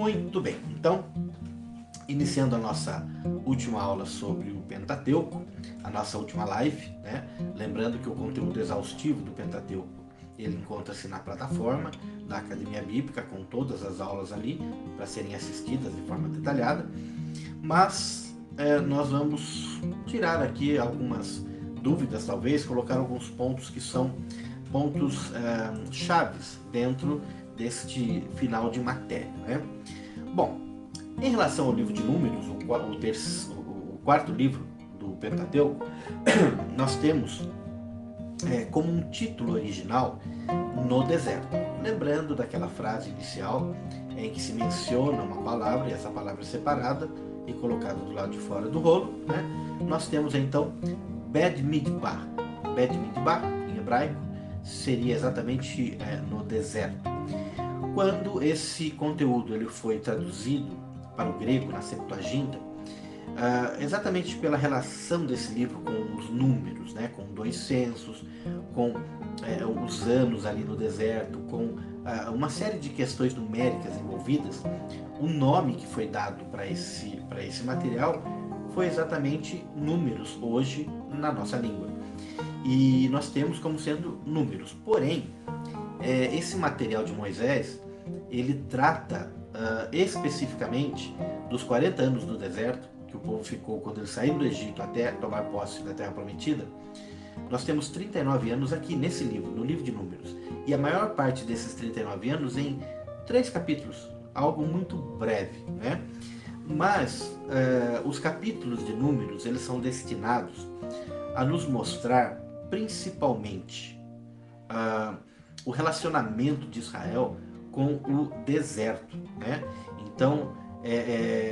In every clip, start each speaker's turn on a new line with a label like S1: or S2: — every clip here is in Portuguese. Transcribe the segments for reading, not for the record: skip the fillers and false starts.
S1: Muito bem, então, iniciando a nossa última aula sobre o Pentateuco, a nossa última live, né? Lembrando que o conteúdo exaustivo do Pentateuco, ele encontra-se na plataforma da Academia Bíblica, com todas as aulas ali, para serem assistidas de forma detalhada, mas nós vamos tirar aqui algumas dúvidas, talvez, colocar alguns pontos que são pontos chaves dentro deste final de matéria, né? Bom, em relação ao livro de Números, o quarto livro do Pentateuco, nós temos como um título original No Deserto. Lembrando daquela frase inicial em que se menciona uma palavra, e essa palavra é separada e colocada do lado de fora do rolo, né? Nós temos então Bed Midbar. Bed Midbar, em hebraico, seria exatamente no deserto. Quando esse conteúdo ele foi traduzido para o grego, na Septuaginta, exatamente pela relação desse livro com os números, né, com 2 censos, com os anos ali no deserto, com uma série de questões numéricas envolvidas, o nome que foi dado para esse material foi exatamente números, hoje na nossa língua. E nós temos como sendo números. Porém, esse material de Moisés, ele trata especificamente dos 40 anos do deserto, que o povo ficou quando eles saíram do Egito até tomar posse da Terra Prometida. Nós temos 39 anos aqui nesse livro, no livro de Números. E a maior parte desses 39 anos em 3 capítulos, algo muito breve, né? Mas os capítulos de Números, eles são destinados a nos mostrar principalmente o relacionamento de Israel com o deserto, né? Então,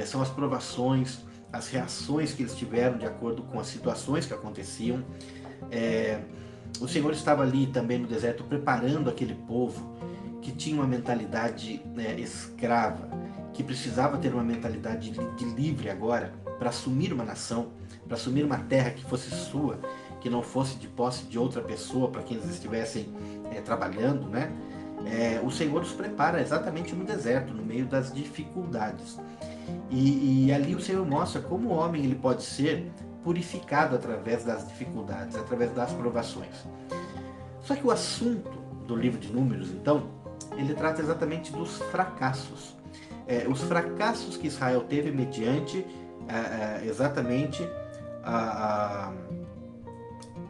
S1: são as provações, as reações que eles tiveram de acordo com as situações que aconteciam. O Senhor estava ali também no deserto preparando aquele povo que tinha uma mentalidade escrava, que precisava ter uma mentalidade de livre agora para assumir uma nação, para assumir uma terra que fosse sua, que não fosse de posse de outra pessoa para quem eles estivessem trabalhando, né? O Senhor os prepara exatamente no deserto, no meio das dificuldades. E ali o Senhor mostra como o homem ele pode ser purificado através das dificuldades, através das provações. Só que o assunto do livro de Números, então, ele trata exatamente dos fracassos. Os fracassos que Israel teve mediante exatamente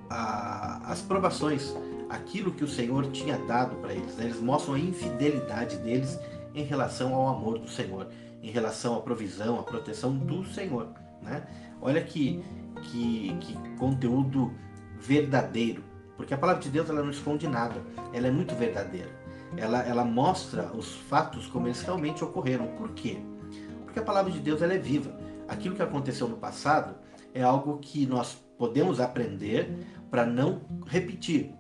S1: as provações, aquilo que o Senhor tinha dado para eles, né? Eles mostram a infidelidade deles em relação ao amor do Senhor, em relação à provisão, à proteção do Senhor, né? Olha que conteúdo verdadeiro, porque a palavra de Deus ela não esconde nada, ela é muito verdadeira. Ela mostra os fatos como eles realmente ocorreram. Por quê? Porque a palavra de Deus ela é viva. Aquilo que aconteceu no passado é algo que nós podemos aprender para não repetir.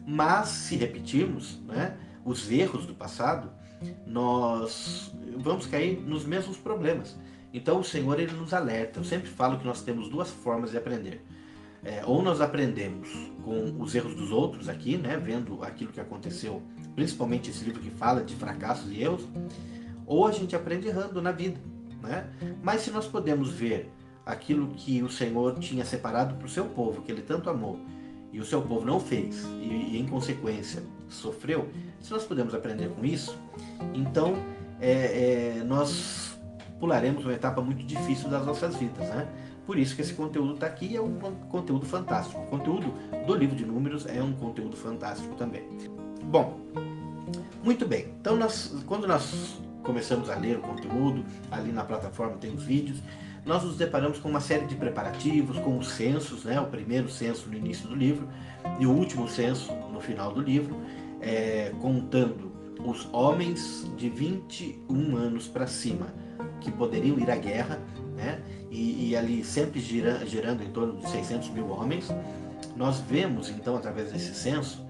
S1: Mas se repetirmos, né, os erros do passado, nós vamos cair nos mesmos problemas. Então o Senhor ele nos alerta. Eu sempre falo que nós temos 2 formas de aprender. Ou nós aprendemos com os erros dos outros aqui, né, vendo aquilo que aconteceu, principalmente esse livro que fala de fracassos e erros, ou a gente aprende errando na vida, né? Mas se nós podemos ver aquilo que o Senhor tinha separado para o seu povo, que ele tanto amou, e o seu povo não fez, e em consequência sofreu, se nós podemos aprender com isso, então nós pularemos uma etapa muito difícil das nossas vidas, né? Por isso que esse conteúdo está aqui, é um conteúdo fantástico. O conteúdo do livro de Números é um conteúdo fantástico também. Bom, muito bem. Então, quando nós começamos a ler o conteúdo, ali na plataforma tem os vídeos, nós nos deparamos com uma série de preparativos, com os censos, né? O primeiro censo no início do livro e o último censo no final do livro, contando os homens de 21 anos para cima que poderiam ir à guerra, né? E ali sempre girando em torno de 600 mil homens. Nós vemos então através desse censo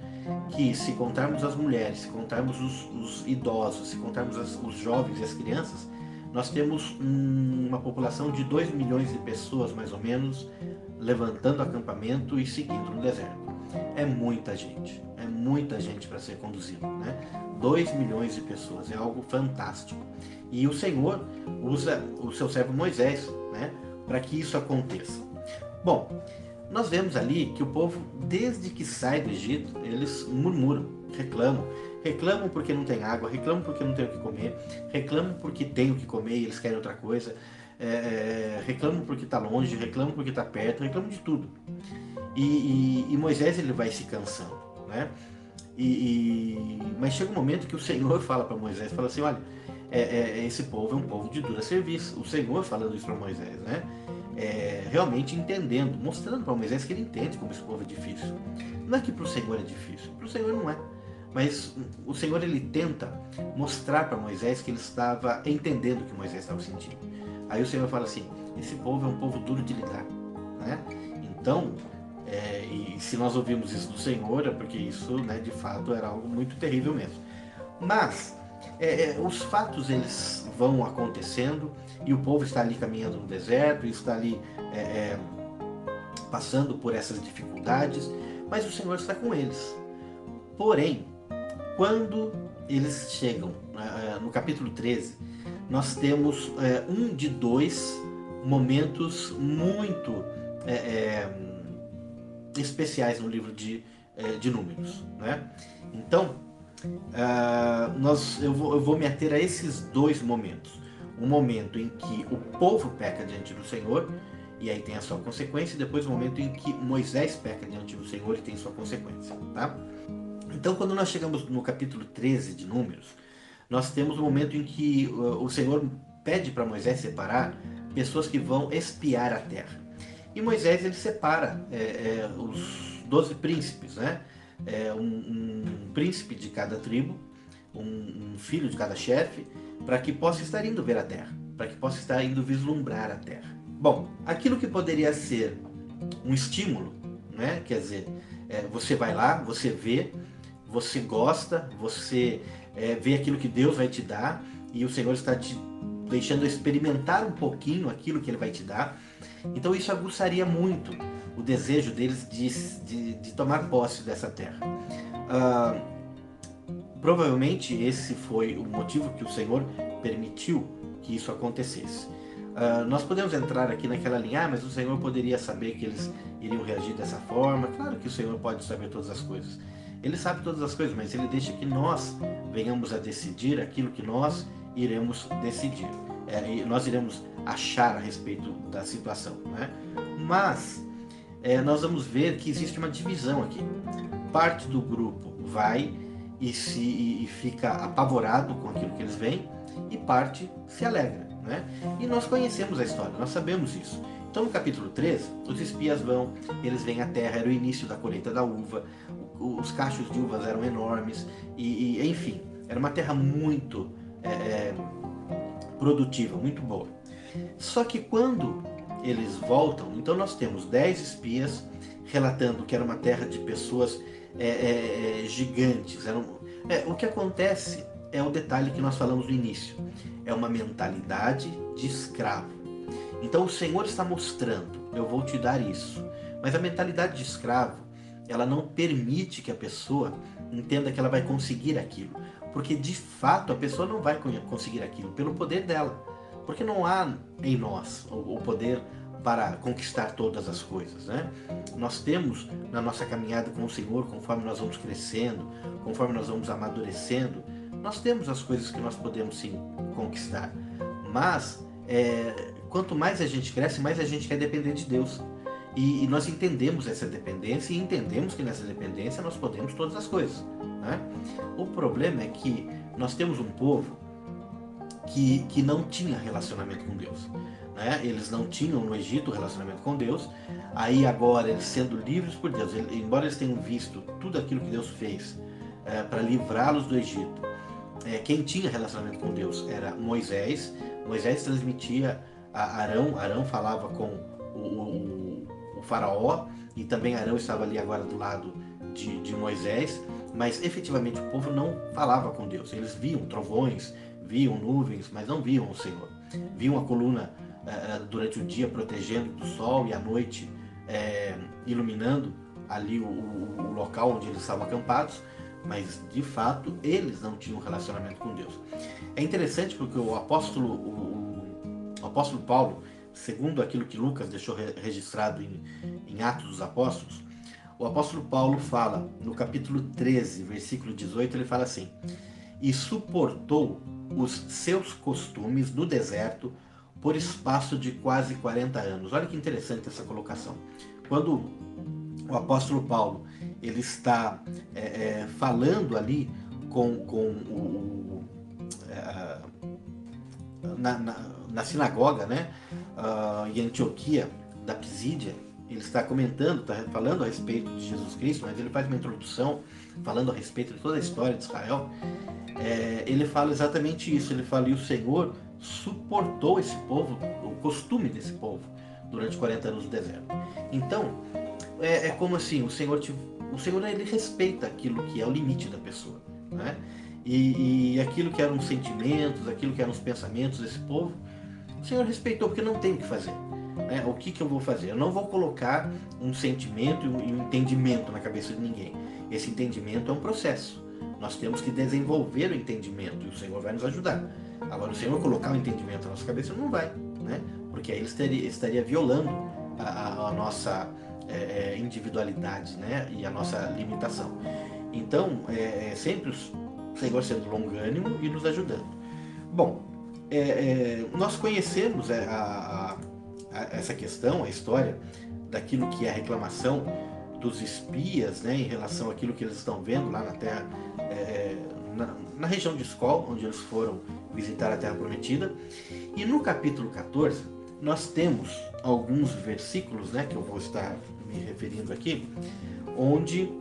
S1: que, se contarmos as mulheres, se contarmos os idosos, se contarmos os jovens e as crianças, nós temos uma população de 2 milhões de pessoas mais ou menos levantando acampamento e seguindo no deserto. é muita gente para ser conduzido, né? 2 milhões de pessoas, é algo fantástico. E o Senhor usa o seu servo Moisés, né, para que isso aconteça. Bom, nós vemos ali que o povo, desde que sai do Egito, eles murmuram, reclamam porque não tem água, reclamam porque não tem o que comer, reclamam porque tem o que comer e eles querem outra coisa, reclamam porque está longe, reclamam porque está perto, reclamam de tudo. E Moisés ele vai se cansando, né? Mas chega um momento que o Senhor fala para Moisés, fala assim, olha, esse povo é um povo de dura serviço. O Senhor falando isso para Moisés, né? Realmente entendendo, mostrando para Moisés que ele entende como esse povo é difícil. Não é que para o Senhor é difícil, para o Senhor não é. Mas o Senhor ele tenta mostrar para Moisés que ele estava entendendo o que Moisés estava sentindo. Aí o Senhor fala assim, esse povo é um povo duro de lidar, né? Então, e se nós ouvimos isso do Senhor, é porque isso, né, de fato era algo muito terrível mesmo. Mas os fatos eles vão acontecendo e o povo está ali caminhando no deserto, está ali passando por essas dificuldades, mas o Senhor está com eles. Porém, quando eles chegam no capítulo 13, nós temos um de dois momentos muito especiais no livro de Números, né? Então, eu vou me ater a esses dois momentos. Um momento em que o povo peca diante do Senhor, e aí tem a sua consequência, e depois o momento em que Moisés peca diante do Senhor e tem sua consequência, tá? Então, quando nós chegamos no capítulo 13 de Números, nós temos um momento em que o Senhor pede para Moisés separar pessoas que vão espiar a terra. E Moisés ele separa os 12 príncipes, né? Um príncipe de cada tribo, um filho de cada chefe, para que possa estar indo ver a terra, para que possa estar indo vislumbrar a terra. Bom, aquilo que poderia ser um estímulo, né? Quer dizer, você vai lá, você vê, você gosta, você vê aquilo que Deus vai te dar e o Senhor está te deixando experimentar um pouquinho aquilo que Ele vai te dar. Então isso aguçaria muito o desejo deles de tomar posse dessa terra. Provavelmente esse foi o motivo que o Senhor permitiu que isso acontecesse. Nós podemos entrar aqui naquela linha, mas o Senhor poderia saber que eles iriam reagir dessa forma. Claro que o Senhor pode saber todas as coisas. Ele sabe todas as coisas, mas Ele deixa que nós venhamos a decidir aquilo que nós iremos decidir. Nós iremos achar a respeito da situação, né? Mas nós vamos ver que existe uma divisão aqui. Parte do grupo vai e fica apavorado com aquilo que eles veem, e parte se alegra, né? E nós conhecemos a história, nós sabemos isso. Então no capítulo 13, os espias vão, eles veem a terra, era o início da colheita da uva, os cachos de uvas eram enormes, enfim, era uma terra muito produtiva, muito boa. Só que quando eles voltam, então nós temos 10 espias relatando que era uma terra de pessoas gigantes. O que acontece é o detalhe que nós falamos no início. É uma mentalidade de escravo. Então o Senhor está mostrando, eu vou te dar isso. Mas a mentalidade de escravo, ela não permite que a pessoa entenda que ela vai conseguir aquilo. Porque de fato a pessoa não vai conseguir aquilo pelo poder dela. Porque não há em nós o poder para conquistar todas as coisas, né? Nós temos na nossa caminhada com o Senhor, conforme nós vamos crescendo, conforme nós vamos amadurecendo, nós temos as coisas que nós podemos sim conquistar. Mas quanto mais a gente cresce, mais a gente quer depender de Deus. E nós entendemos essa dependência e entendemos que nessa dependência nós podemos todas as coisas, né? O problema é que nós temos um povo que não tinha relacionamento com Deus, né? Eles não tinham no Egito relacionamento com Deus. Aí agora eles sendo livres por Deus, embora eles tenham visto tudo aquilo que Deus fez para livrá-los do Egito, quem tinha relacionamento com Deus era Moisés. Moisés transmitia a Arão, Arão falava com o faraó, e também Arão estava ali agora do lado de Moisés, mas efetivamente o povo não falava com Deus. Eles viam trovões, viam nuvens, mas não viam o Senhor. Viam a coluna durante o dia protegendo do sol e à noite iluminando ali o local onde eles estavam acampados, mas de fato eles não tinham relacionamento com Deus. É interessante porque o apóstolo Paulo, segundo aquilo que Lucas deixou registrado em Atos dos Apóstolos, o apóstolo Paulo fala no capítulo 13, versículo 18, ele fala assim: e suportou os seus costumes no deserto por espaço de quase 40 anos. Olha que interessante essa colocação. Quando o apóstolo Paulo ele está falando ali na sinagoga, né, em Antioquia da Pisídia, ele está comentando, está falando a respeito de Jesus Cristo, mas ele faz uma introdução falando a respeito de toda a história de Israel. Ele fala exatamente isso. Ele fala: e o Senhor suportou esse povo, o costume desse povo, durante 40 anos no deserto. Então, como assim, o Senhor ele respeita aquilo que é o limite da pessoa, né? E aquilo que eram os sentimentos, aquilo que eram os pensamentos desse povo, o Senhor respeitou, porque não tem o que fazer. Né? O que eu vou fazer? Eu não vou colocar um sentimento e um entendimento na cabeça de ninguém. Esse entendimento é um processo. Nós temos que desenvolver o entendimento e o Senhor vai nos ajudar. Agora, o Senhor colocar o entendimento na nossa cabeça não vai, né? Porque aí ele estaria violando a nossa individualidade, né? E a nossa limitação. Então, sempre o Senhor sendo longânimo e nos ajudando. Bom, nós conhecemos essa questão, a história daquilo que é a reclamação dos espias, né, em relação àquilo que eles estão vendo lá na terra, na região de Escol, onde eles foram visitar a Terra Prometida. E no capítulo 14, nós temos alguns versículos, né, que eu vou estar me referindo aqui, onde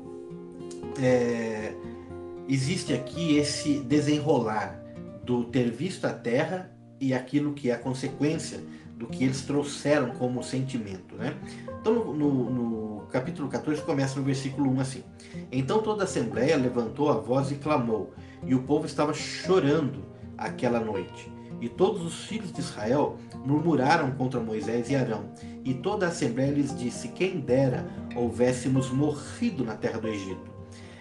S1: existe aqui esse desenrolar do ter visto a terra e aquilo que é a consequência do que eles trouxeram como sentimento, né? Então, no capítulo 14, começa no versículo 1 assim: então toda a assembleia levantou a voz e clamou, e o povo estava chorando aquela noite. E todos os filhos de Israel murmuraram contra Moisés e Arão. E toda a assembleia lhes disse: quem dera houvéssemos morrido na terra do Egito.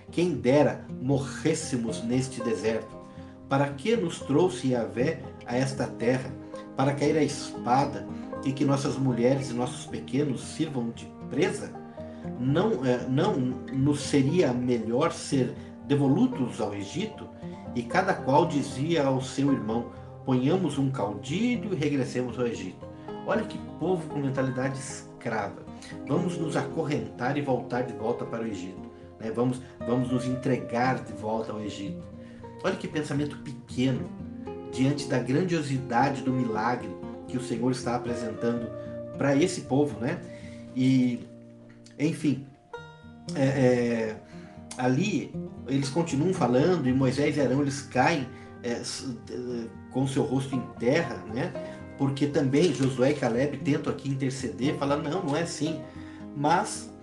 S1: Quem dera morrêssemos neste deserto. Para que nos trouxe Yahvé a esta terra? Para cair a espada e que nossas mulheres e nossos pequenos sirvam de presa? Não nos seria melhor ser devolutos ao Egito? E cada qual dizia ao seu irmão: ponhamos um caudilho e regressemos ao Egito. Olha que povo com mentalidade escrava. Vamos nos acorrentar e voltar de volta para o Egito. Né? Vamos nos entregar de volta ao Egito. Olha que pensamento pequeno diante da grandiosidade do milagre que o Senhor está apresentando para esse povo, né? E, enfim, ali eles continuam falando e Moisés e Arão eles caem com seu rosto em terra, né? Porque também Josué e Caleb tentam aqui interceder, falando: não é assim. Mas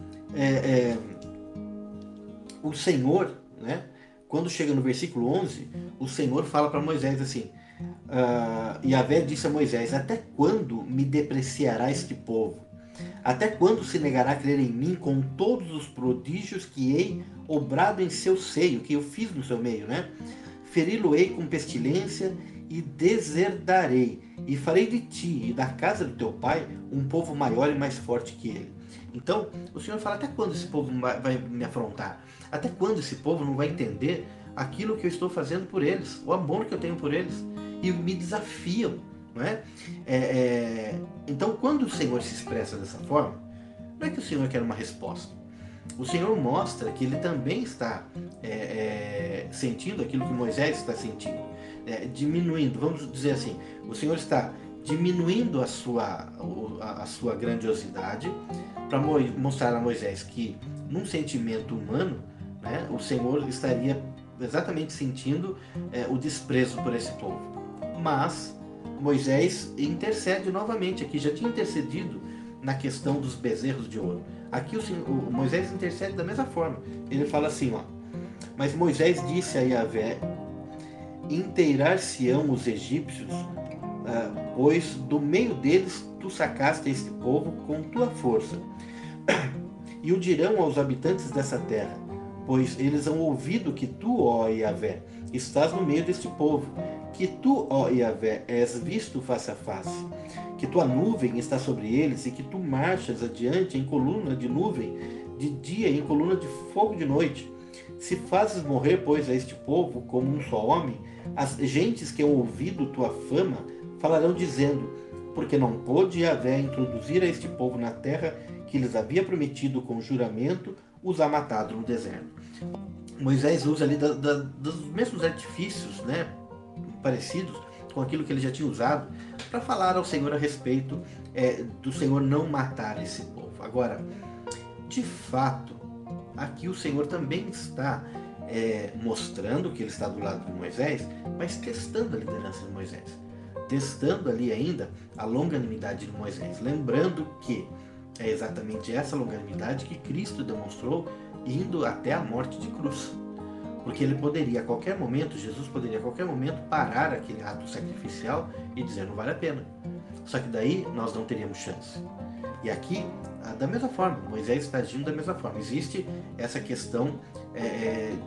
S1: o Senhor, né? Quando chega no versículo 11, o Senhor fala para Moisés assim: Yahvé disse a Moisés: até quando me depreciará este povo? Até quando se negará a crer em mim com todos os prodígios que hei obrado em seu seio, que eu fiz no seu meio, né? Feri-lo-ei com pestilência e deserdarei, e farei de ti e da casa do teu pai um povo maior e mais forte que ele. Então, o Senhor fala: até quando esse povo vai me afrontar? Até quando esse povo não vai entender aquilo que eu estou fazendo por eles, o amor que eu tenho por eles, e me desafiam, não é? Então, quando o Senhor se expressa dessa forma, não é que o Senhor quer uma resposta. O Senhor mostra que ele também está sentindo aquilo que Moisés está sentindo, diminuindo, vamos dizer assim, o Senhor está diminuindo a sua grandiosidade para mostrar a Moisés que num sentimento humano, né, o Senhor estaria exatamente sentindo o desprezo por esse povo. Mas Moisés intercede novamente, aqui já tinha intercedido na questão dos bezerros de ouro. Aqui o Moisés intercede da mesma forma. Ele fala assim, ó: mas Moisés disse a Yahvé: inteirar-se-ão os egípcios, pois do meio deles tu sacaste este povo com tua força. e o dirão aos habitantes dessa terra, pois eles hão ouvido que tu, ó Yahvé, estás no meio deste povo, que tu, ó Yahvé, és visto face a face, que tua nuvem está sobre eles e que tu marchas adiante em coluna de nuvem de dia e em coluna de fogo de noite. Se fazes morrer, pois, a este povo como um só homem, as gentes que hão ouvido tua fama falarão dizendo, porque não pôde Yahvé introduzir a este povo na terra que lhes havia prometido com juramento, os ha matado no deserto. Moisés usa ali dos mesmos artifícios, né, parecidos com aquilo que ele já tinha usado, para falar ao Senhor a respeito do Senhor não matar esse povo. Agora, de fato, aqui o Senhor também está mostrando que ele está do lado de Moisés, mas testando a liderança de Moisés, testando ali ainda a longanimidade de Moisés, lembrando que é exatamente essa longanimidade que Cristo demonstrou indo até a morte de cruz. Porque ele poderia a qualquer momento, Jesus poderia a qualquer momento parar aquele ato sacrificial e dizer não vale a pena. Só que daí nós não teríamos chance. E aqui, da mesma forma, Moisés está agindo da mesma forma. Existe essa questão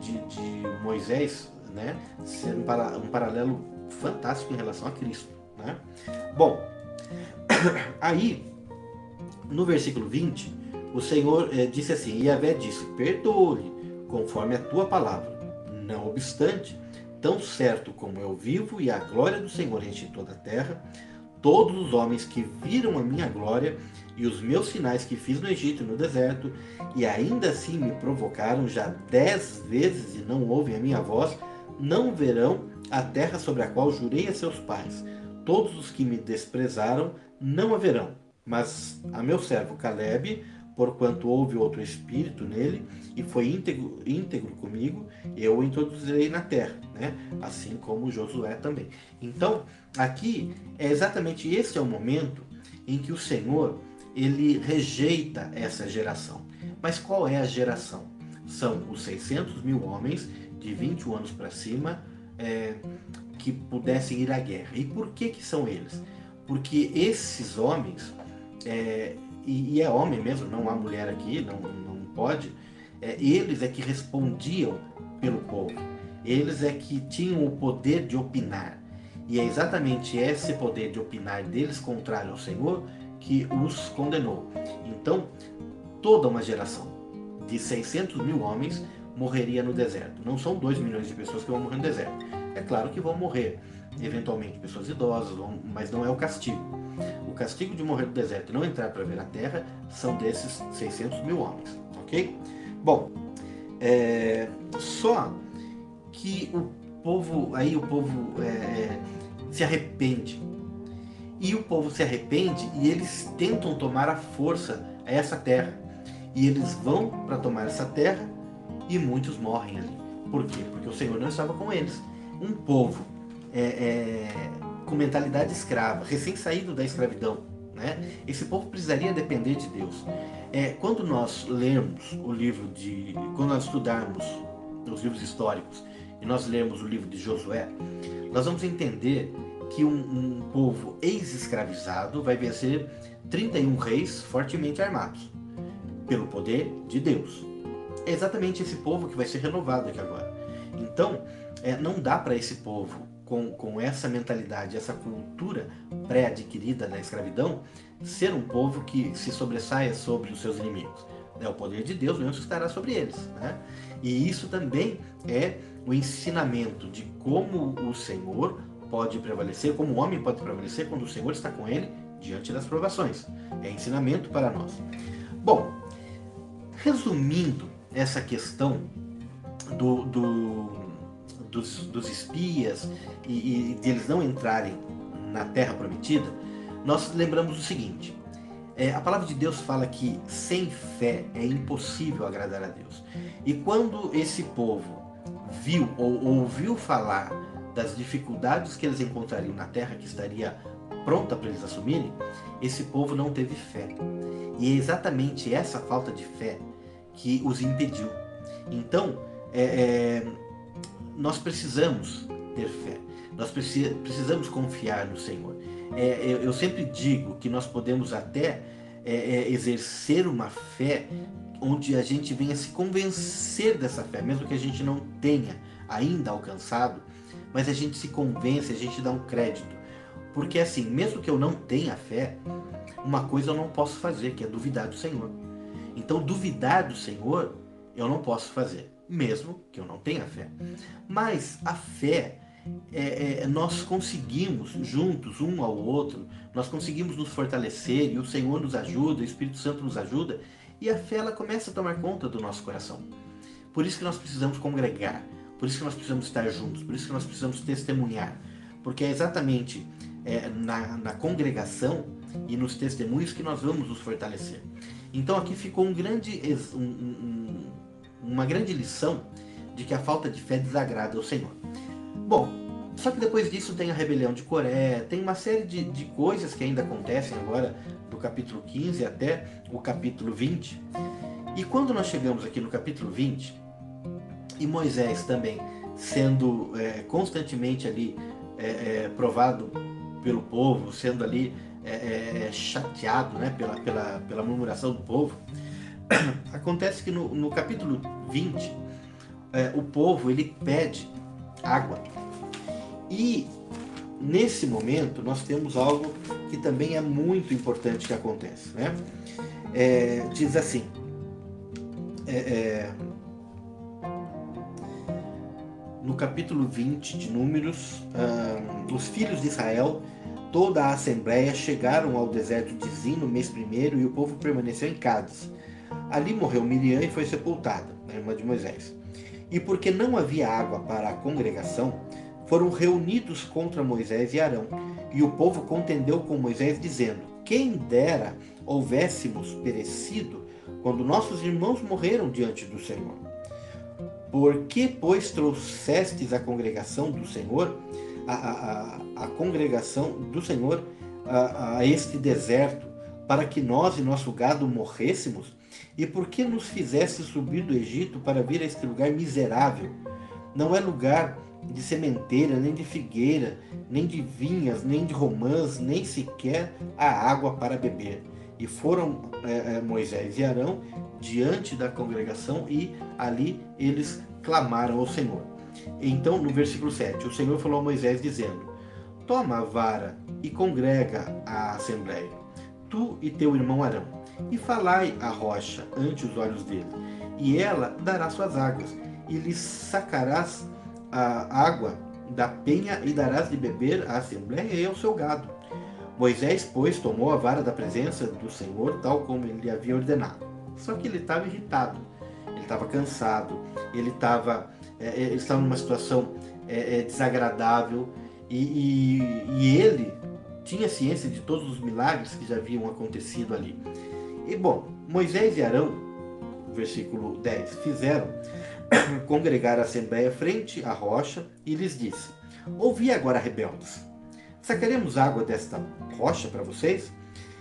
S1: de Moisés, né, ser um paralelo fantástico em relação a Cristo, né? Bom, aí no versículo 20, o Senhor disse assim, e Yahvé disse, perdoe conforme a tua palavra. Não obstante, tão certo como eu vivo e a glória do Senhor enche toda a terra, todos os homens que viram a minha glória e os meus sinais que fiz no Egito e no deserto, e ainda assim me provocaram já 10 vezes e não ouvem a minha voz, não verão a terra sobre a qual jurei a seus pais. Todos os que me desprezaram não a verão, mas a meu servo Caleb, porquanto houve outro espírito nele e foi íntegro comigo, eu o introduzirei na terra, né? Assim como Josué também. Então, aqui é exatamente esse é o momento em que o Senhor ele rejeita essa geração. Mas qual é a geração? São os 600 mil homens de 21 anos para cima que pudessem ir à guerra. E por que são eles? Porque esses homens, e é homem mesmo, não há mulher aqui, não pode, eles é que respondiam pelo povo. Eles é que tinham o poder de opinar. E é exatamente esse poder de opinar deles contrário ao Senhor que os condenou. Então, toda uma geração de 600 mil homens morreria no deserto. Não são 2 milhões de pessoas que vão morrer no deserto. É claro que vão morrer, eventualmente, pessoas idosas, mas não é o castigo. O castigo de morrer no deserto e não entrar para ver a terra são desses 600 mil homens, ok? Bom, só que o povo se arrepende. E o povo se arrepende e eles tentam tomar à força essa terra. E eles vão para tomar essa terra e muitos morrem ali. Por quê? Porque o Senhor não estava com eles. Um povo com mentalidade escrava, recém-saído da escravidão, né? Esse povo precisaria depender de Deus. Quando nós lermos o livro quando nós estudarmos os livros históricos e nós lermos o livro de Josué, nós vamos entender que um povo ex-escravizado vai vencer 31 reis fortemente armados, pelo poder de Deus. É exatamente esse povo que vai ser renovado aqui agora. Então, não dá para esse povo, com essa mentalidade, essa cultura pré-adquirida da escravidão, ser um povo que se sobressaia sobre os seus inimigos. O poder de Deus mesmo estará sobre eles, né? E isso também é o ensinamento de como o Senhor pode prevalecer, como o homem pode prevalecer quando o Senhor está com ele diante das provações. É ensinamento para nós. Bom, resumindo essa questão dos espias e de eles não entrarem na Terra Prometida, nós lembramos o seguinte: a palavra de Deus fala que sem fé é impossível agradar a Deus. E quando esse povo viu ou ouviu falar das dificuldades que eles encontrariam na terra que estaria pronta para eles assumirem, esse povo não teve fé. E é exatamente essa falta de fé que os impediu. Então, nós precisamos ter fé. Nós precisamos confiar no Senhor. Eu sempre digo que nós podemos até exercer uma fé onde a gente venha se convencer dessa fé, mesmo que a gente não tenha ainda alcançado, mas a gente se convence, a gente dá um crédito. Porque assim, mesmo que eu não tenha fé, uma coisa eu não posso fazer, que é duvidar do Senhor. Então, duvidar do Senhor, eu não posso fazer, mesmo que eu não tenha fé. Mas a fé, nós conseguimos, juntos, um ao outro, nós conseguimos nos fortalecer, e o Senhor nos ajuda, o Espírito Santo nos ajuda, e a fé ela começa a tomar conta do nosso coração. Por isso que nós precisamos congregar, por isso que nós precisamos estar juntos, por isso que nós precisamos testemunhar. Porque é exatamente na congregação e nos testemunhos que nós vamos nos fortalecer. Então aqui ficou uma grande lição de que a falta de fé desagrada ao Senhor. Bom, só que depois disso tem a rebelião de Coré, tem uma série de coisas que ainda acontecem agora, do capítulo 15 até o capítulo 20. E quando nós chegamos aqui no capítulo 20, e Moisés também sendo constantemente ali provado pelo povo, sendo ali chateado, né, pela murmuração do povo, acontece que no capítulo 20, o povo ele pede água. E nesse momento nós temos algo que também é muito importante que acontece, né? Diz assim, no capítulo 20 de Números, os filhos de Israel, toda a assembleia, chegaram ao deserto de Zin no mês primeiro, e o povo permaneceu em Cádiz. Ali morreu Miriam e foi sepultada, a irmã de Moisés. E porque não havia água para a congregação, foram reunidos contra Moisés e Arão. E o povo contendeu com Moisés, dizendo: quem dera houvéssemos perecido quando nossos irmãos morreram diante do Senhor. Por que, pois, trouxestes a congregação do Senhor, a congregação do Senhor a este deserto, para que nós e nosso gado morrêssemos? E por que nos fizeste subir do Egito para vir a este lugar miserável? Não é lugar de sementeira, nem de figueira, nem de vinhas, nem de romãs, nem sequer há água para beber. E foram Moisés e Arão diante da congregação, e ali eles clamaram ao Senhor. Então, no versículo 7, o Senhor falou a Moisés, dizendo: toma a vara e congrega a assembleia, tu e teu irmão Arão, e falai à rocha ante os olhos dele, e ela dará suas águas, e lhes sacarás a água da penha, e darás de beber à assembleia e ao seu gado. Moisés, pois, tomou a vara da presença do Senhor, tal como ele lhe havia ordenado. Só que ele estava irritado, ele estava cansado, ele estava numa situação desagradável, e ele tinha ciência de todos os milagres que já haviam acontecido ali. E bom, Moisés e Arão, versículo 10, fizeram congregar a assembleia frente à rocha, e lhes disse: ouvi agora, rebeldes, sacaremos água desta rocha para vocês?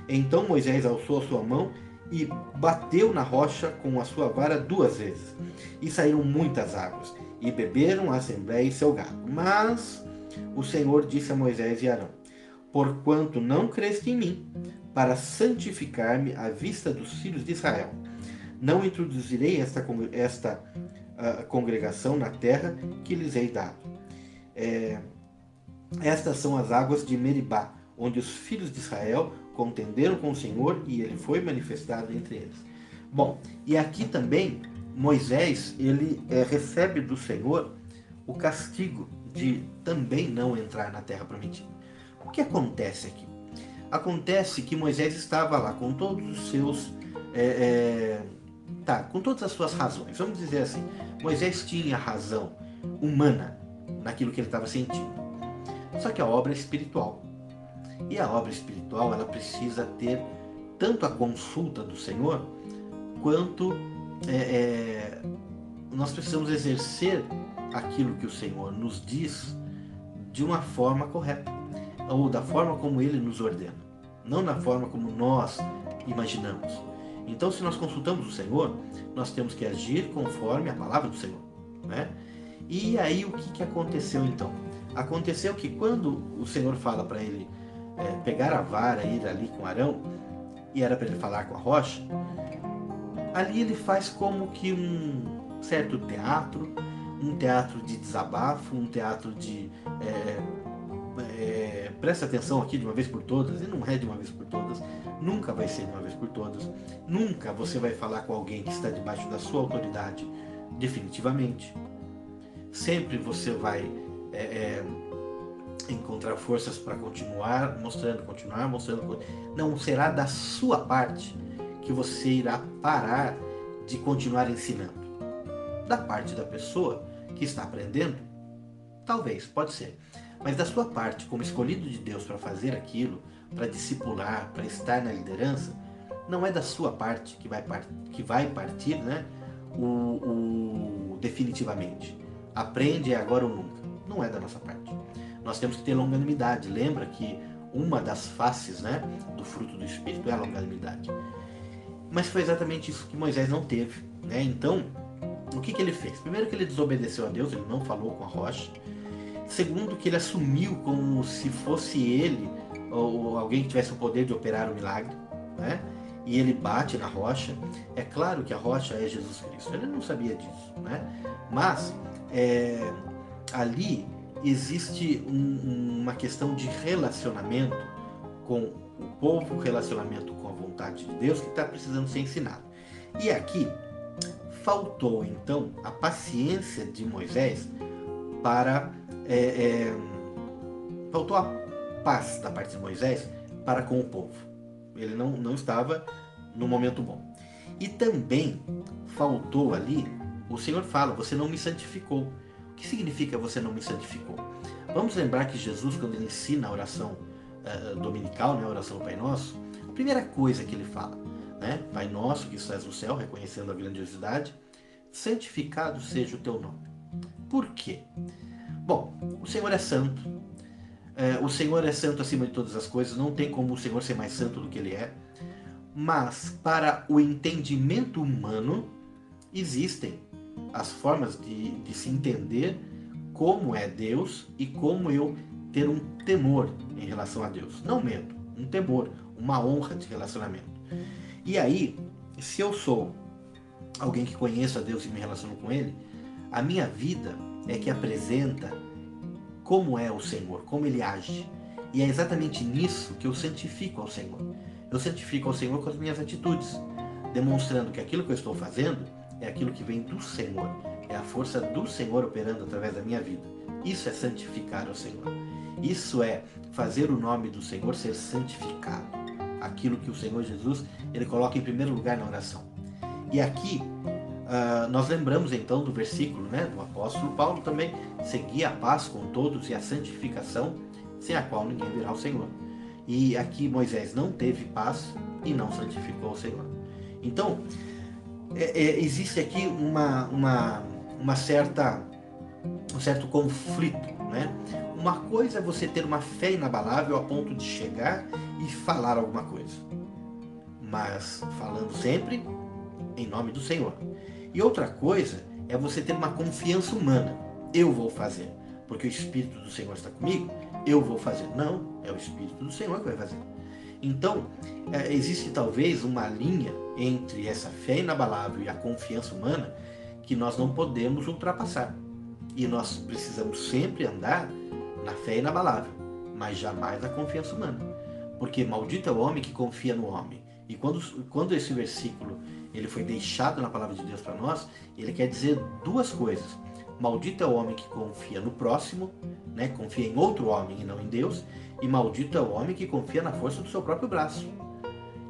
S1: Então Moisés alçou a sua mão e bateu na rocha com a sua vara 2 vezes, e saíram muitas águas, e beberam a assembleia e seu gado. Mas o Senhor disse a Moisés e Arão: porquanto não creste em mim, para santificar-me à vista dos filhos de Israel, não introduzirei esta congregação na terra que lhes hei dado. Estas são as águas de Meribá, onde os filhos de Israel contenderam com o Senhor, e ele foi manifestado entre eles. Bom, e aqui também Moisés, ele recebe do Senhor o castigo de também não entrar na terra prometida. O que acontece aqui? Acontece que Moisés estava lá com todos os seus com todas as suas razões, vamos dizer assim. Moisés tinha razão humana naquilo que ele estava sentindo. Só que a obra é espiritual. E a obra espiritual, ela precisa ter tanto a consulta do Senhor, quanto nós precisamos exercer aquilo que o Senhor nos diz de uma forma correta, ou da forma como Ele nos ordena, não da forma como nós imaginamos. Então, se nós consultamos o Senhor, nós temos que agir conforme a palavra do Senhor, né? E aí o que aconteceu então? Aconteceu que quando o Senhor fala para ele pegar a vara e ir ali com Arão, e era para ele falar com a rocha, Ali ele faz como que um certo teatro, um teatro de desabafo, um teatro de presta atenção aqui de uma vez por todas, e não é de uma vez por todas, nunca vai ser de uma vez por todas, nunca você vai falar com alguém que está debaixo da sua autoridade definitivamente. Sempre você vai encontrar forças para continuar mostrando. Não será da sua parte que você irá parar de continuar ensinando. Da parte da pessoa que está aprendendo, talvez, pode ser. Mas da sua parte, como escolhido de Deus para fazer aquilo, para discipular, para estar na liderança, não é da sua parte que vai partir, né, definitivamente. Aprende agora ou nunca. Não é da nossa parte. Nós temos que ter longanimidade. Lembra que uma das faces, né, do fruto do Espírito é a longanimidade. Mas foi exatamente isso que Moisés não teve, né? Então, o que ele fez? Primeiro que ele desobedeceu a Deus, ele não falou com a rocha. Segundo que ele assumiu como se fosse ele ou alguém que tivesse o poder de operar o milagre, né? E ele bate na rocha. É claro que a rocha é Jesus Cristo. Ele não sabia disso, né? Mas ali existe uma questão de relacionamento com o povo, relacionamento com a vontade de Deus que está precisando ser ensinado. E aqui faltou então a paciência de Moisés para faltou a paz da parte de Moisés para com o povo. Ele não estava no momento bom. E também faltou ali, o Senhor fala, você não me santificou. O que significa você não me santificou? Vamos lembrar que Jesus, quando ele ensina a oração dominical, né, a oração do Pai Nosso, a primeira coisa que ele fala, né, Pai Nosso que estás no céu, reconhecendo a grandiosidade, santificado seja o teu nome. Por quê? Bom, o Senhor é santo, o Senhor é santo acima de todas as coisas, não tem como o Senhor ser mais santo do que ele é, mas para o entendimento humano existem as formas de se entender como é Deus e como eu ter um temor em relação a Deus. Não medo, um temor, uma honra de relacionamento. E aí, se eu sou alguém que conheço a Deus e me relaciono com Ele, a minha vida é que apresenta como é o Senhor, como Ele age. E é exatamente nisso que eu santifico ao Senhor. Eu santifico ao Senhor com as minhas atitudes, demonstrando que aquilo que eu estou fazendo é aquilo que vem do Senhor. É a força do Senhor operando através da minha vida. Isso é santificar ao Senhor. Isso é fazer o nome do Senhor ser santificado. Aquilo que o Senhor Jesus, ele coloca em primeiro lugar na oração. E aqui, nós lembramos então do versículo, né, do apóstolo Paulo também, seguir a paz com todos e a santificação, sem a qual ninguém verá o Senhor. E aqui Moisés não teve paz e não santificou o Senhor. Então, existe aqui um certo conflito, né? Uma coisa é você ter uma fé inabalável a ponto de chegar e falar alguma coisa, mas falando sempre em nome do Senhor. E outra coisa é você ter uma confiança humana. Eu vou fazer, porque o Espírito do Senhor está comigo, eu vou fazer. Não, é o Espírito do Senhor que vai fazer. Então, existe talvez uma linha entre essa fé inabalável e a confiança humana que nós não podemos ultrapassar. E nós precisamos sempre andar na fé inabalável, mas jamais na confiança humana. Porque maldito é o homem que confia no homem. E quando esse versículo ele foi deixado na palavra de Deus para nós, ele quer dizer duas coisas. Maldito é o homem que confia no próximo, né? Confia em outro homem e não em Deus. E maldito é o homem que confia na força do seu próprio braço.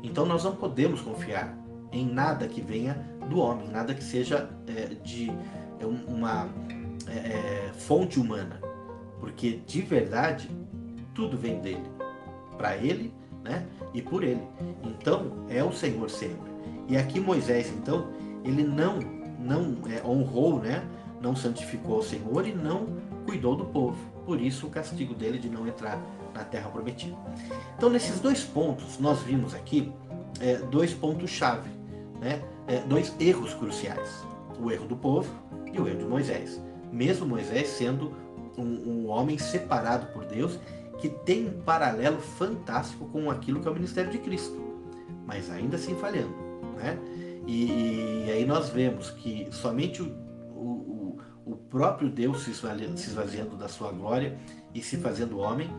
S1: Então nós não podemos confiar em nada que venha do homem, nada que seja de uma fonte humana. Porque de verdade, tudo vem dele, para ele, né? E por ele. Então é o Senhor sempre. E aqui Moisés, então, ele não honrou, né? Não santificou o Senhor e não cuidou do povo. Por isso o castigo dele de não entrar na terra prometida. Então nesses dois pontos, nós vimos aqui dois pontos-chave, né? Dois erros cruciais. O erro do povo e o erro de Moisés. Mesmo Moisés sendo um homem separado por Deus, que tem um paralelo fantástico com aquilo que é o ministério de Cristo, mas ainda assim falhando, né? E aí nós vemos que somente o próprio Deus se esvaziando da sua glória e se fazendo homem,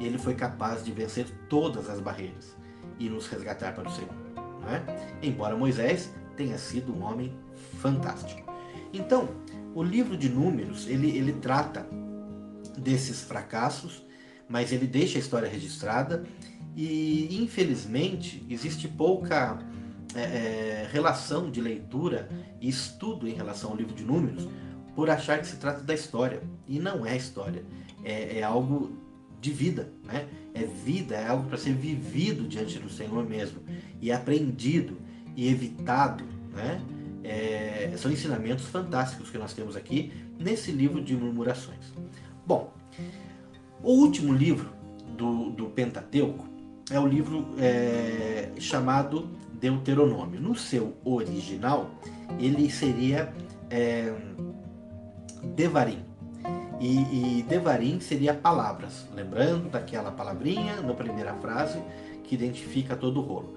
S1: ele foi capaz de vencer todas as barreiras e nos resgatar para o Senhor. Não é? Embora Moisés tenha sido um homem fantástico. Então, o livro de Números, ele trata desses fracassos, mas ele deixa a história registrada e, infelizmente, existe pouca relação de leitura e estudo em relação ao livro de Números, por achar que se trata da história. E não é história, é algo de vida, né? É vida, é algo para ser vivido diante do Senhor mesmo, e aprendido e evitado, né? São ensinamentos fantásticos que nós temos aqui nesse livro de murmurações. Bom, o último livro do Pentateuco é o livro chamado Deuteronômio. No seu original, ele seria Devarim. E Devarim seria palavras, lembrando daquela palavrinha na primeira frase que identifica todo o rolo.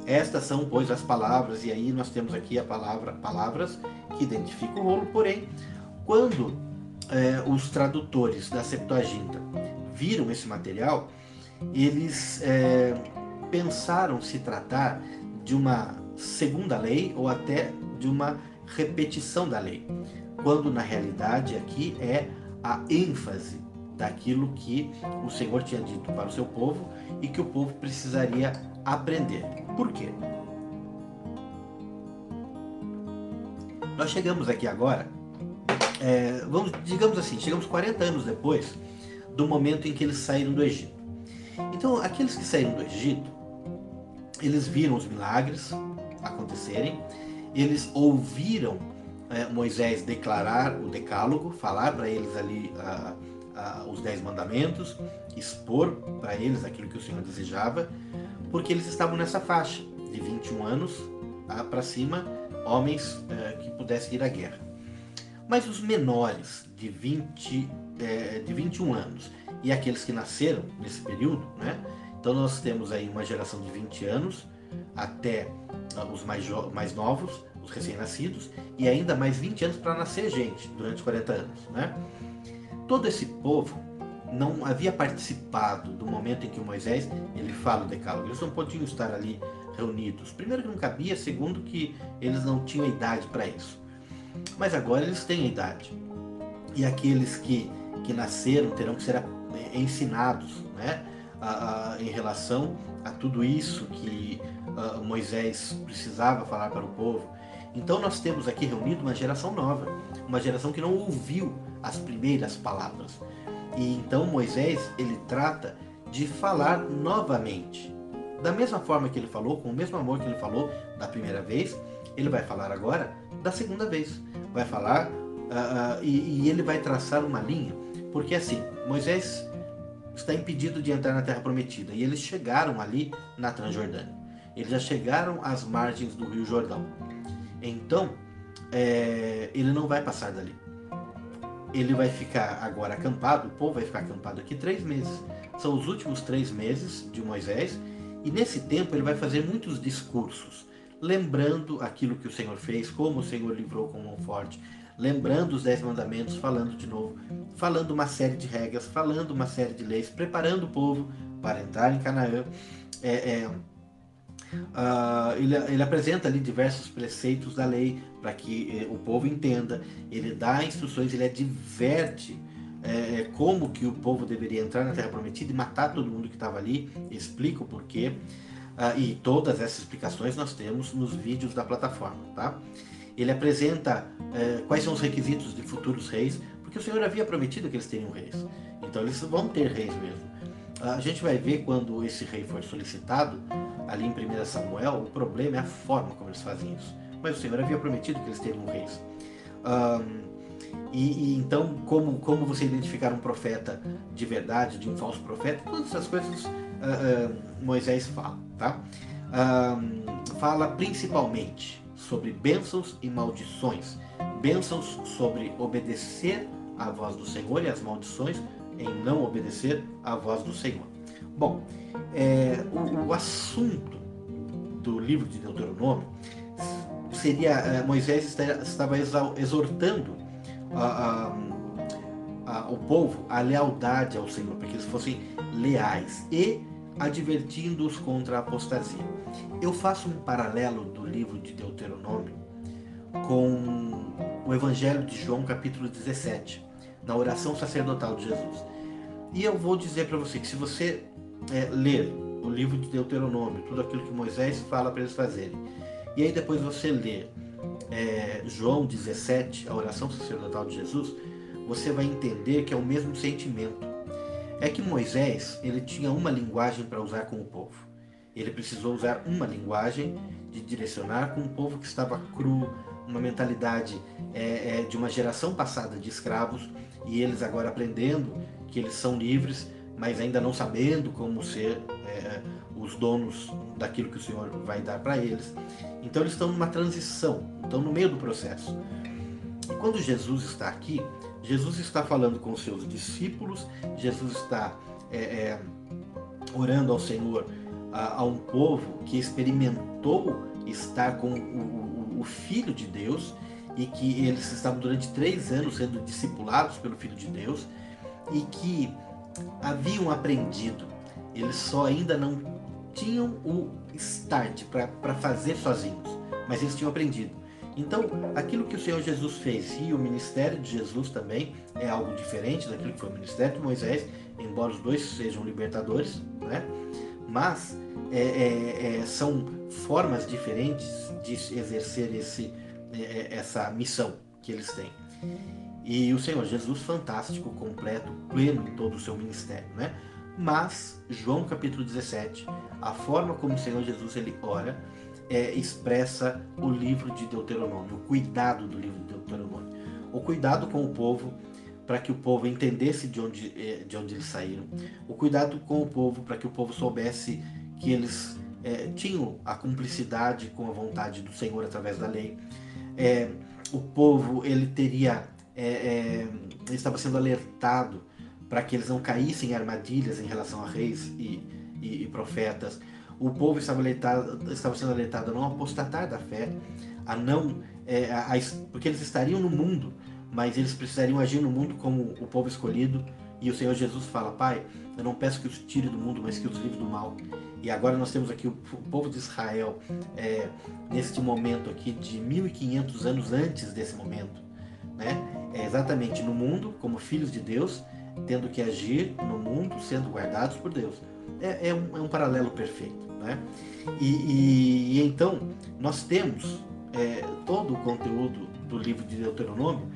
S1: Estas são, pois, as palavras, e aí nós temos aqui a palavra palavras que identifica o rolo. Porém, quando os tradutores da Septuaginta viram esse material, eles pensaram se tratar de uma segunda lei ou até de uma repetição da lei, quando na realidade aqui é a ênfase daquilo que o Senhor tinha dito para o seu povo e que o povo precisaria aprender. Por quê? Nós chegamos aqui agora, digamos assim, chegamos 40 anos depois do momento em que eles saíram do Egito. Então, aqueles que saíram do Egito, eles viram os milagres acontecerem, eles ouviram Moisés declarar o decálogo, falar para eles ali os 10 mandamentos, expor para eles aquilo que o Senhor desejava, porque eles estavam nessa faixa de 21 anos para cima, homens que pudessem ir à guerra. Mas os menores de 21 anos e aqueles que nasceram nesse período, né? Então nós temos aí uma geração de 20 anos até os mais novos, os recém-nascidos, e ainda mais 20 anos para nascer gente durante 40 anos, né? Todo esse povo não havia participado do momento em que Moisés ele fala o decálogo. Eles não podiam estar ali reunidos. Primeiro que não cabia, segundo que eles não tinham idade para isso. Mas agora eles têm a idade. E aqueles que nasceram terão que ser ensinados, né? Em relação a tudo isso que Moisés precisava falar para o povo. Então nós temos aqui reunido uma geração nova, uma geração que não ouviu as primeiras palavras. E então Moisés, ele trata de falar novamente. Da mesma forma que ele falou, com o mesmo amor que ele falou da primeira vez, ele vai falar agora da segunda vez. Vai falar e ele vai traçar uma linha. Porque assim, Moisés está impedido de entrar na Terra Prometida. E eles chegaram ali na Transjordânia. Eles já chegaram às margens do Rio Jordão. Então, ele não vai passar dali. Ele vai ficar agora acampado, o povo vai ficar acampado aqui 3 meses. São os últimos 3 meses de Moisés. E nesse tempo ele vai fazer muitos discursos, lembrando aquilo que o Senhor fez, como o Senhor livrou com mão forte, lembrando os 10 mandamentos, falando de novo, falando uma série de regras, falando uma série de leis, preparando o povo para entrar em Canaã. Ele apresenta ali diversos preceitos da lei para que o povo entenda. Ele dá instruções, ele adverte como que o povo deveria entrar na Terra Prometida e matar todo mundo que estava ali, explica o porquê. E todas essas explicações nós temos nos vídeos da plataforma, tá? Ele apresenta quais são os requisitos de futuros reis, porque o Senhor havia prometido que eles teriam reis. Então eles vão ter reis mesmo. A gente vai ver quando esse rei for solicitado, ali em 1 Samuel, o problema é a forma como eles fazem isso. Mas o Senhor havia prometido que eles teriam reis. Então, como você identificar um profeta de verdade, de um falso profeta, todas essas coisas Moisés fala, tá? Fala principalmente sobre bênçãos e maldições. Bênçãos sobre obedecer à voz do Senhor e as maldições em não obedecer à voz do Senhor. Bom, o assunto do livro de Deuteronômio Moisés estava exortando o povo à lealdade ao Senhor, para que eles fossem leais, e advertindo-os contra a apostasia. Eu faço um paralelo do livro de Deuteronômio com o Evangelho de João, capítulo 17, na oração sacerdotal de Jesus. E eu vou dizer para você que se você ler o livro de Deuteronômio, tudo aquilo que Moisés fala para eles fazerem, e aí depois você ler João 17, a oração sacerdotal de Jesus, você vai entender que é o mesmo sentimento. É que Moisés, ele tinha uma linguagem para usar com o povo. Ele precisou usar uma linguagem de direcionar com um povo que estava cru, uma mentalidade de uma geração passada de escravos, e eles agora aprendendo que eles são livres, mas ainda não sabendo como ser os donos daquilo que o Senhor vai dar para eles. Então eles estão numa transição, estão no meio do processo. E quando Jesus está aqui, Jesus está falando com os seus discípulos, Jesus está orando ao Senhor, a um povo que experimentou estar com o Filho de Deus, e que eles estavam durante 3 anos sendo discipulados pelo Filho de Deus, e que haviam aprendido, eles só ainda não tinham o start para fazer sozinhos, mas eles tinham aprendido. Então, aquilo que o Senhor Jesus fez, e o ministério de Jesus também é algo diferente daquilo que foi o ministério de Moisés, embora os dois sejam libertadores, né? Mas são formas diferentes de exercer essa missão que eles têm. E o Senhor Jesus, fantástico, completo, pleno em todo o seu ministério, né? Mas, João capítulo 17, a forma como o Senhor Jesus ele ora, expressa o livro de Deuteronômio, o cuidado do livro de Deuteronômio, o cuidado com o povo, para que o povo entendesse de onde eles saíram, o cuidado com o povo, para que o povo soubesse que eles tinham a cumplicidade com a vontade do Senhor através da lei. O povo ele estava sendo alertado para que eles não caíssem em armadilhas em relação a reis e profetas. O povo estava sendo alertado a não apostatar da fé, porque eles estariam no mundo, mas eles precisariam agir no mundo como o povo escolhido. E o Senhor Jesus fala: Pai, eu não peço que os tire do mundo, mas que os livre do mal. E agora nós temos aqui o povo de Israel, neste momento aqui de 1500 anos antes desse momento, né? Exatamente no mundo, como filhos de Deus, tendo que agir no mundo, sendo guardados por Deus. É um paralelo perfeito, né? E então nós temos todo o conteúdo do livro de Deuteronômio,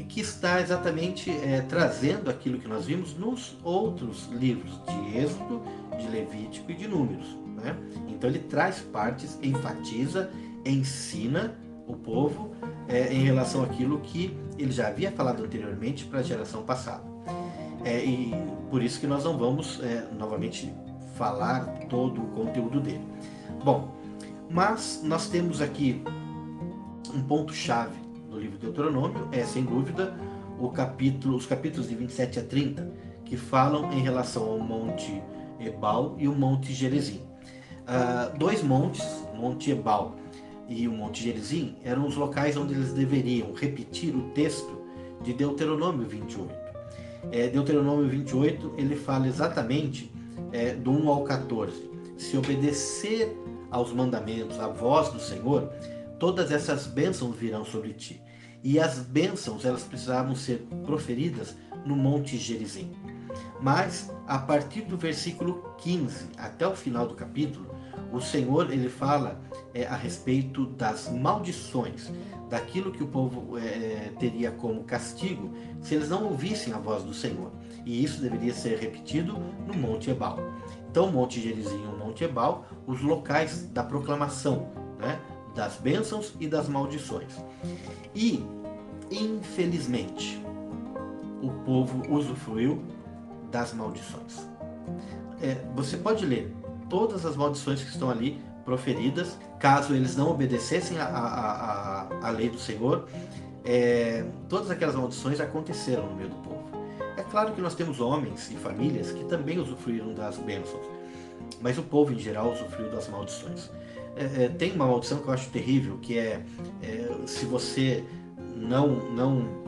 S1: que está exatamente trazendo aquilo que nós vimos nos outros livros de Êxodo, de Levítico e de Números, né? Então ele traz partes, enfatiza, ensina o povo em relação àquilo que ele já havia falado anteriormente para a geração passada. E por isso que nós não vamos novamente falar todo o conteúdo dele. Bom, mas nós temos aqui um ponto-chave do livro de Deuteronômio, sem dúvida, os capítulos de 27 a 30, que falam em relação ao Monte Ebal e o Monte Gerizim. Dois montes, o Monte Ebal e o Monte Gerizim, eram os locais onde eles deveriam repetir o texto de Deuteronômio 28. Deuteronômio 28, ele fala exatamente do 1 ao 14. Se obedecer aos mandamentos, à voz do Senhor, todas essas bênçãos virão sobre ti. E as bênçãos, elas precisavam ser proferidas no Monte Gerizim. Mas, a partir do versículo 15 até o final do capítulo, o Senhor ele fala a respeito das maldições, daquilo que o povo teria como castigo se eles não ouvissem a voz do Senhor. E isso deveria ser repetido no Monte Ebal. Então, Monte Gerizim e o Monte Ebal, os locais da proclamação, né, das bênçãos e das maldições. E, infelizmente, o povo usufruiu das maldições. Você pode ler todas as maldições que estão ali proferidas, caso eles não obedecessem a lei do Senhor. Todas aquelas maldições aconteceram no meio do povo. É claro que nós temos homens e famílias que também usufruíram das bênçãos, mas o povo em geral usufruiu das maldições. tem uma maldição que eu acho terrível, que se você não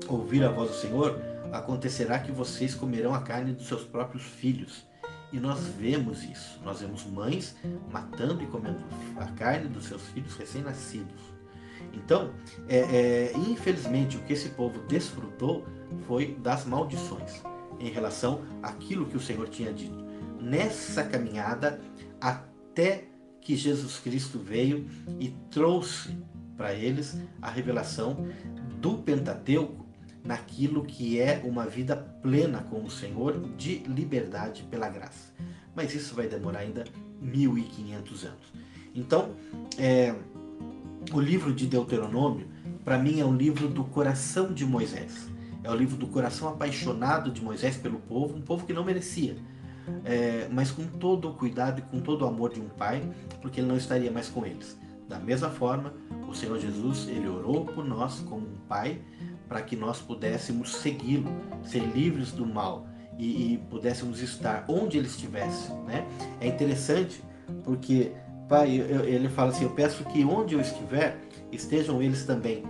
S1: ouvir a voz do Senhor, acontecerá que vocês comerão a carne dos seus próprios filhos. E nós vemos isso. Nós vemos mães matando e comendo a carne dos seus filhos recém-nascidos. Então, infelizmente, o que esse povo desfrutou foi das maldições em relação àquilo que o Senhor tinha dito. Nessa caminhada, até que Jesus Cristo veio e trouxe para eles a revelação do Pentateuco naquilo que é uma vida plena com o Senhor de liberdade pela graça. Mas isso vai demorar ainda 1500 anos. Então, o livro de Deuteronômio, para mim, é um livro do coração de Moisés. É o livro do coração apaixonado de Moisés pelo povo, um povo que não merecia. Mas com todo o cuidado e com todo o amor de um pai, porque ele não estaria mais com eles. Da mesma forma, o Senhor Jesus, ele orou por nós como um pai, para que nós pudéssemos segui-lo, ser livres do mal e pudéssemos estar onde ele estivesse, né? É interessante porque, pai, ele fala assim, eu peço que onde eu estiver, estejam eles também.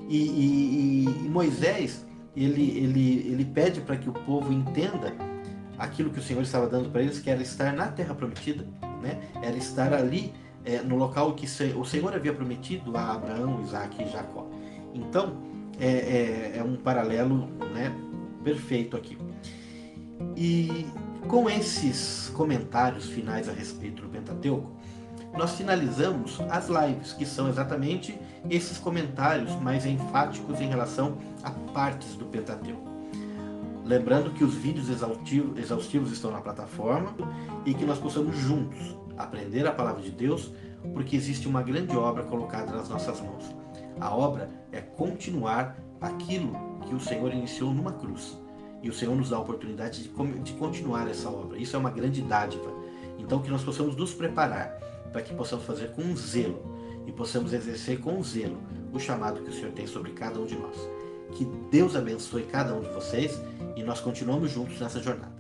S1: E Moisés, ele pede para que o povo entenda aquilo que o Senhor estava dando para eles, que era estar na terra prometida, né? Era estar ali no local que o Senhor havia prometido a Abraão, Isaac e Jacó. Então, é um paralelo, né, perfeito aqui. E com esses comentários finais a respeito do Pentateuco, nós finalizamos as lives, que são exatamente esses comentários mais enfáticos em relação a partes do Pentateuco. Lembrando que os vídeos exaustivos estão na plataforma e que nós possamos juntos aprender a palavra de Deus, porque existe uma grande obra colocada nas nossas mãos. A obra é continuar aquilo que o Senhor iniciou numa cruz. E o Senhor nos dá a oportunidade de continuar essa obra. Isso é uma grande dádiva. Então que nós possamos nos preparar para que possamos fazer com zelo e possamos exercer com zelo o chamado que o Senhor tem sobre cada um de nós. Que Deus abençoe cada um de vocês e nós continuamos juntos nessa jornada.